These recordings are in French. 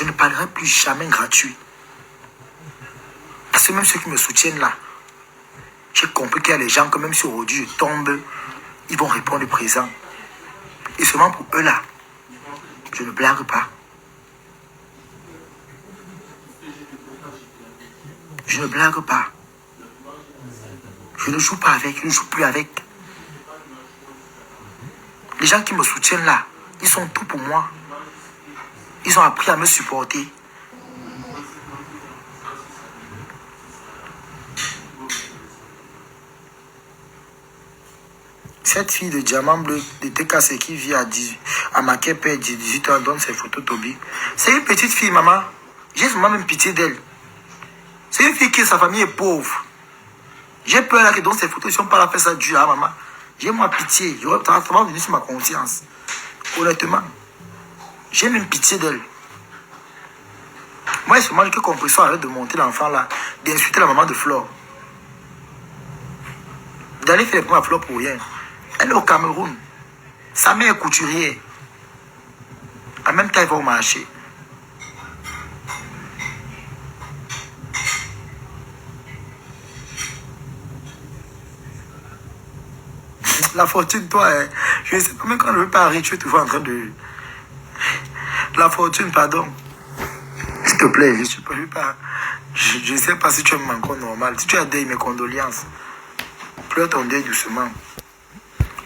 Je ne parlerai plus jamais gratuit. Parce que même ceux qui me soutiennent là, j'ai compris qu'il y a des gens que même si aujourd'hui je tombe, ils vont répondre présent. Et seulement pour eux là, je ne blague pas. Je ne blague pas. Je ne joue pas avec, je ne joue plus avec. Les gens qui me soutiennent là, ils sont tout pour moi. Ils ont appris à me supporter. Cette fille de diamant bleu de TKC qui vit à Makepe, 18 ans, donne ses photos Toby. C'est une petite fille, maman. J'ai vraiment même pitié d'elle. C'est une fille qui, sa famille est pauvre. J'ai peur là que dans ces photos, si on parle à faire ça dur, hein, maman. J'ai moi pitié. Ça va venir sur ma conscience. Honnêtement. J'ai même pitié d'elle. Moi, c'est moi qui ai compris ça, arrête de monter l'enfant là, d'insulter la maman de Flore. D'aller faire les points à Flore pour rien. Elle est au Cameroun. Sa mère est couturière. En même temps, elle va au marché. La fortune, toi, hein, je ne sais pas, même quand on ne veut pas arrêter, tu es toujours en train de... La fortune, pardon. S'il te plaît, je ne sais pas si tu aimes encore normal. Si tu as deuil, mes condoléances. Pleure ton deuil doucement.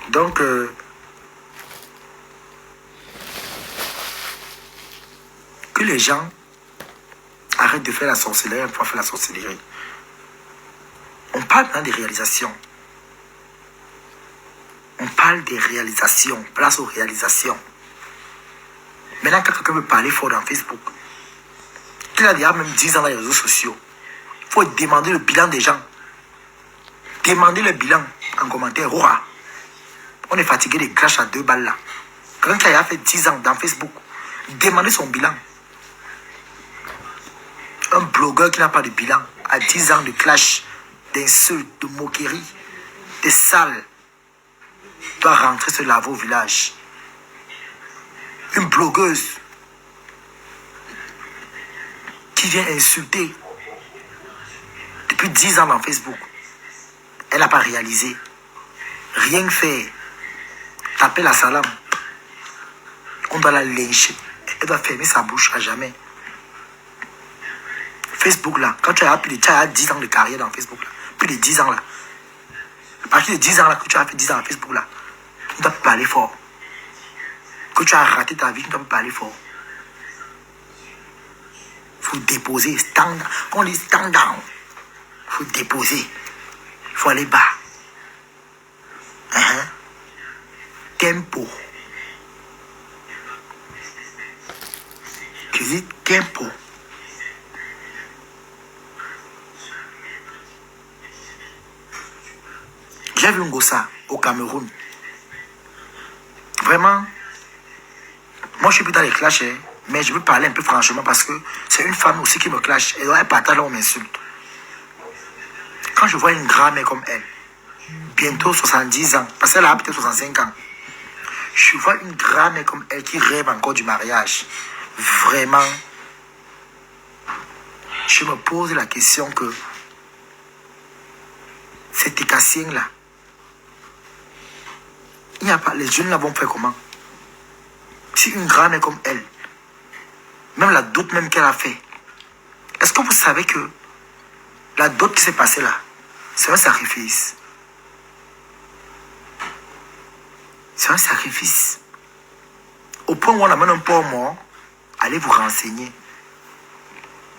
Donc, que les gens arrêtent de faire la sorcellerie pour faire la sorcellerie. On parle maintenant des réalisations. On parle des réalisations. Place aux réalisations. Maintenant, quand quelqu'un veut parler fort dans Facebook, il a déjà même 10 ans dans les réseaux sociaux. Il faut demander le bilan des gens. Demandez le bilan en commentaire. Ouah. On est fatigué des clashs à 2 balles là. Quelqu'un qui a fait 10 ans dans Facebook, demandez son bilan. Un blogueur qui n'a pas de bilan, à 10 ans de clash, d'insultes, de moqueries, de salles, doit rentrer se laver au village. Une blogueuse qui vient insulter depuis 10 ans dans Facebook. Elle n'a pas réalisé. Rien faire. Taper la salam. On doit la lyncher. Elle doit fermer sa bouche à jamais. Facebook là, quand tu as 10 ans de carrière dans Facebook là, plus de 10 ans là, à partir de 10 ans là, que tu as fait 10 ans dans Facebook là, tu dois parler fort. Que tu as raté ta vie, tu dois parler fort. Il faut déposer, stand, quand on dit stand down, il faut déposer, il faut aller bas. Tempo. Tu dis tempo. J'ai vu un gossa au Cameroun. Vraiment, moi je suis plus dans les clashs, hein, mais je veux parler un peu franchement parce que c'est une femme aussi qui me clash. Et elle partage là, on m'insulte. Quand je vois une grand-mère comme elle, bientôt 70 ans, parce qu'elle a peut-être 65 ans, je vois une grand-mère comme elle qui rêve encore du mariage. Vraiment, je me pose la question que cet écassien là, il n'y a pas, les jeunes là vont faire comment? Si une grand-mère comme elle, même la dot même qu'elle a fait, est-ce que vous savez que la dot qui s'est passée là, c'est un sacrifice? C'est un sacrifice. Au point où on amène un porc mort, allez vous renseigner.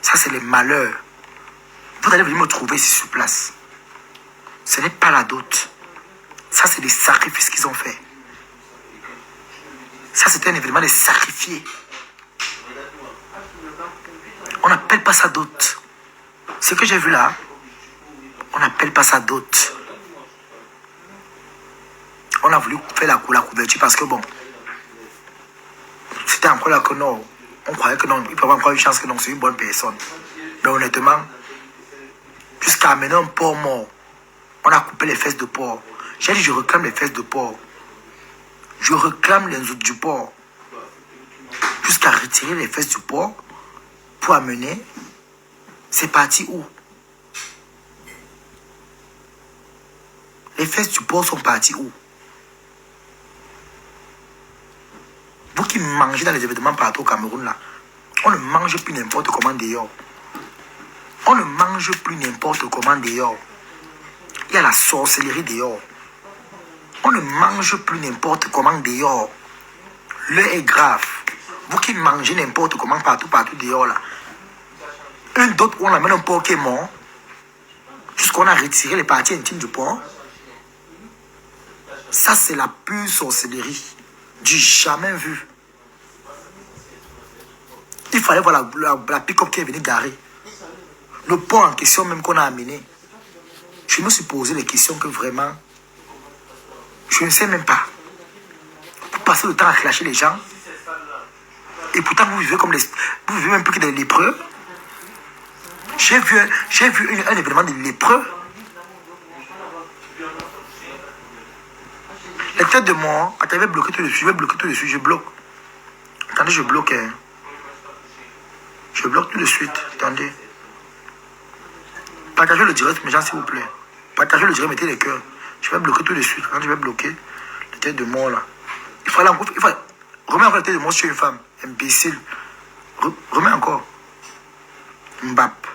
Ça, c'est les malheurs. Vous allez venir me trouver ici sur place. Ce n'est pas la dot. Ça, c'est des sacrifices qu'ils ont fait. Ça, c'était un événement de sacrifier. On n'appelle pas ça dot. Ce que j'ai vu là, on n'appelle pas ça dot. On a voulu faire la couverture parce que bon, c'était encore là que non, on croyait que non, il peut avoir encore une chance que non, c'est une bonne personne. Mais honnêtement, jusqu'à amener un porc mort, on a coupé les fesses de porc. J'ai dit, je réclame les fesses de porc. Je réclame les autres du porc. Jusqu'à retirer les fesses du porc, pour amener, c'est parti où? Les fesses du porc sont parties où? Vous qui mangez dans les événements partout au Cameroun, là, on ne mange plus n'importe comment dehors. On ne mange plus n'importe comment dehors. Il y a la sorcellerie dehors. On ne mange plus n'importe comment dehors. L'heure est grave. Vous qui mangez n'importe comment partout dehors, là. Un d'autre où on amène un porc qui est mort, jusqu'on a retiré les parties intimes du porc. Ça, c'est la pure sorcellerie. Du jamais vu. Il fallait voir la pick-up qui est venue garer. Le porc en question même qu'on a amené. Je me suis posé les questions que vraiment, je ne sais même pas. Vous passez le temps à clasher les gens. Et pourtant, vous vivez comme vous vivez même plus que des lépreux. J'ai vu un événement de lépreux. Les têtes de mort, attendez, je vais bloquer tout dessus, je bloque. Attendez, je bloque. Je bloque tout de suite, attendez. Partagez le direct, mes gens, s'il vous plaît. Partagez le direct, mettez les cœurs. Je vais bloquer tout de suite. Quand je vais bloquer les têtes de mort, là. Il fallait remets encore la tête de mort sur une femme. Imbécile. Remets encore. Mbap.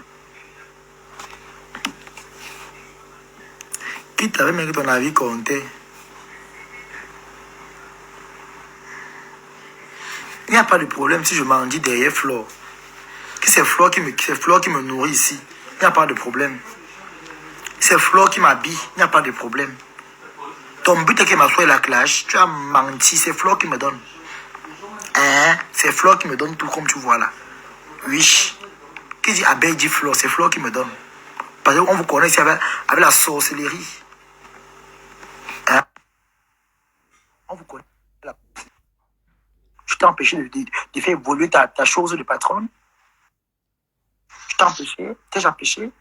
Qui t'avait mis que ton avis comptait? Il n'y a pas de problème si je m'en dis derrière Flore. Que c'est Flore qui me nourrit ici. Il n'y a pas de problème. C'est Flore qui m'habille. Il n'y a pas de problème. Ton but est qu'elle m'assoie la clash. Tu as menti. C'est Flore qui me donne. Hein? C'est Flore qui me donne tout comme tu vois là. Oui. Qui dit abeille dit Flore? C'est Flore qui me donne. Parce qu'on vous connaît ici avec la sorcellerie. Hein? On vous connaît. Je t'ai empêché de faire évoluer ta chose de patronne. Je t'ai empêché. T'ai-je empêché?